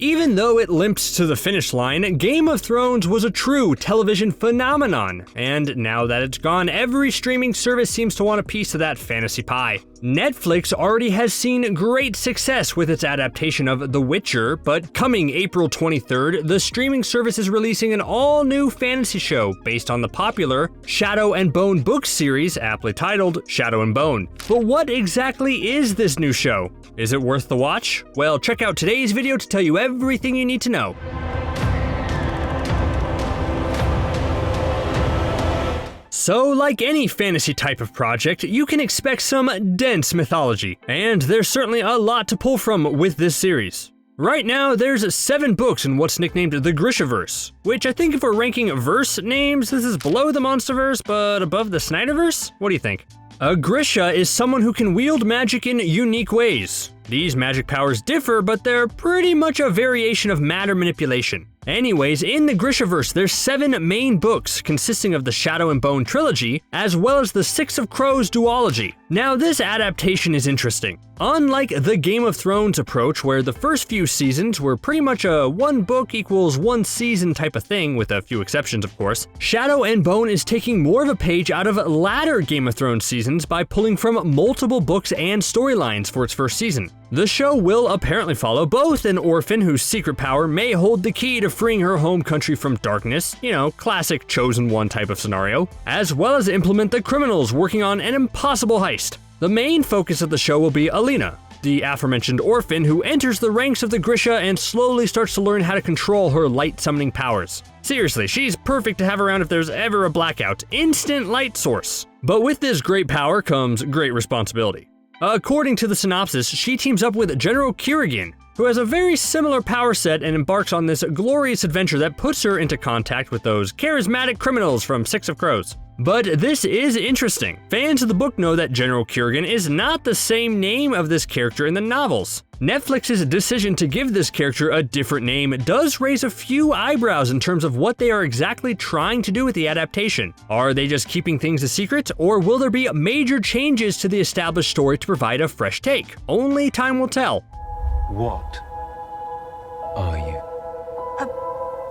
Even though it limped to the finish line, Game of Thrones was a true television phenomenon, and now that it's gone, every streaming service seems to want a piece of that fantasy pie. Netflix already has seen great success with its adaptation of The Witcher, but coming April 23rd, the streaming service is releasing an all-new fantasy show based on the popular Shadow and Bone book series, aptly titled Shadow and Bone. But what exactly is this new show? Is it worth the watch? Well, check out today's video to tell you everything you need to know. So, like any fantasy type of project, you can expect some dense mythology, and there's certainly a lot to pull from with this series. Right now, there's 7 books in what's nicknamed the Grishaverse, which I think if we're ranking verse names, this is below the Monsterverse, but above the Snyderverse? What do you think? A Grisha is someone who can wield magic in unique ways. These magic powers differ, but they're pretty much a variation of matter manipulation. Anyways, in the Grishaverse, there's 7 main books consisting of the Shadow and Bone trilogy, as well as the Six of Crows duology. Now, this adaptation is interesting. Unlike the Game of Thrones approach, where the first few seasons were pretty much a 1 book equals 1 season type of thing, with a few exceptions of course, Shadow and Bone is taking more of a page out of latter Game of Thrones seasons by pulling from multiple books and storylines for its first season. The show will apparently follow both an orphan whose secret power may hold the key to freeing her home country from darkness, classic chosen one type of scenario, as well as implement the criminals working on an impossible heist. The main focus of the show will be Alina, the aforementioned orphan who enters the ranks of the Grisha and slowly starts to learn how to control her light summoning powers. Seriously, she's perfect to have around if there's ever a blackout, instant light source. But with this great power comes great responsibility. According to the synopsis, she teams up with General Kirigan, who has a very similar power set and embarks on this glorious adventure that puts her into contact with those charismatic criminals from Six of Crows. But this is interesting. Fans of the book know that General Kirigan is not the same name of this character in the novels. Netflix's decision to give this character a different name does raise a few eyebrows in terms of what they are exactly trying to do with the adaptation. Are they just keeping things a secret, or will there be major changes to the established story to provide a fresh take? Only time will tell. What are you?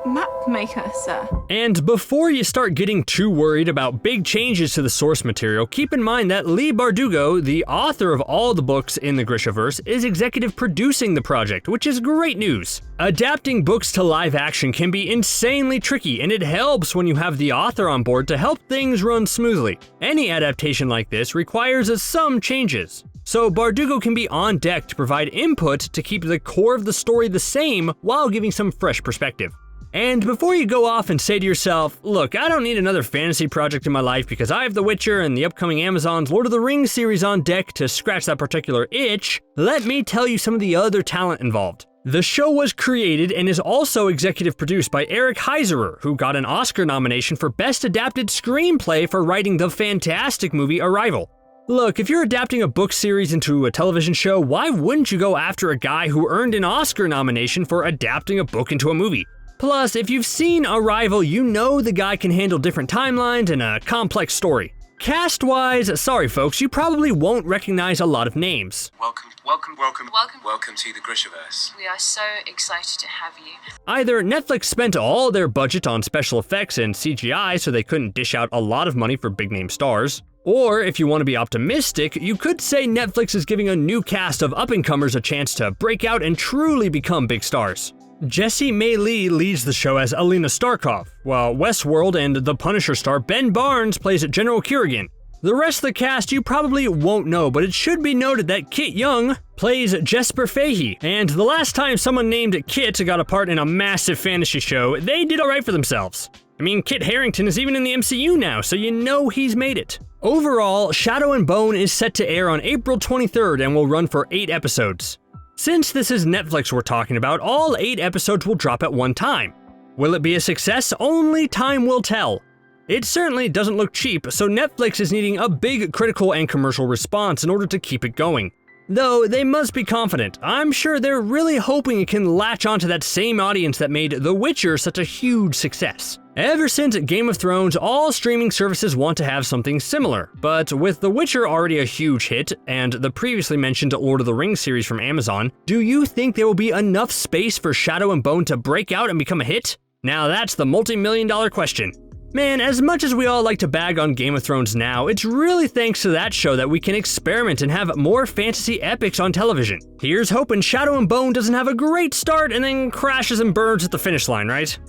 Map maker, sir. And before you start getting too worried about big changes to the source material, keep in mind that Leigh Bardugo, the author of all the books in the Grishaverse, is executive producing the project, which is great news. Adapting books to live action can be insanely tricky, and it helps when you have the author on board to help things run smoothly. Any adaptation like this requires some changes. So Bardugo can be on deck to provide input to keep the core of the story the same while giving some fresh perspective. And before you go off and say to yourself, look, I don't need another fantasy project in my life because I have The Witcher and the upcoming Amazon's Lord of the Rings series on deck to scratch that particular itch, let me tell you some of the other talent involved. The show was created and is also executive produced by Eric Heiserer, who got an Oscar nomination for Best Adapted Screenplay for writing the fantastic movie Arrival. Look, if you're adapting a book series into a television show, why wouldn't you go after a guy who earned an Oscar nomination for adapting a book into a movie? Plus, if you've seen Arrival, you know the guy can handle different timelines and a complex story. Cast-wise, sorry folks, you probably won't recognize a lot of names. Welcome to the Grishaverse. We are so excited to have you. Either Netflix spent all their budget on special effects and CGI so they couldn't dish out a lot of money for big-name stars, or if you want to be optimistic, you could say Netflix is giving a new cast of up-and-comers a chance to break out and truly become big stars. Jessie May Lee leads the show as Alina Starkov, while Westworld and The Punisher star Ben Barnes plays General Kirigan. The rest of the cast you probably won't know, but it should be noted that Kit Young plays Jesper Fahey, and the last time someone named Kit got a part in a massive fantasy show, they did alright for themselves. I mean, Kit Harington is even in the MCU now, so you know he's made it. Overall, Shadow and Bone is set to air on April 23rd and will run for 8 episodes. Since this is Netflix we're talking about, all 8 episodes will drop at one time. Will it be a success? Only time will tell. It certainly doesn't look cheap, so Netflix is needing a big critical and commercial response in order to keep it going. Though they must be confident. I'm sure they're really hoping it can latch onto that same audience that made The Witcher such a huge success. Ever since Game of Thrones, all streaming services want to have something similar, but with The Witcher already a huge hit, and the previously mentioned Lord of the Rings series from Amazon, do you think there will be enough space for Shadow and Bone to break out and become a hit? Now that's the multi-million-dollar question. Man, as much as we all like to bag on Game of Thrones now, it's really thanks to that show that we can experiment and have more fantasy epics on television. Here's hoping Shadow and Bone doesn't have a great start and then crashes and burns at the finish line, right?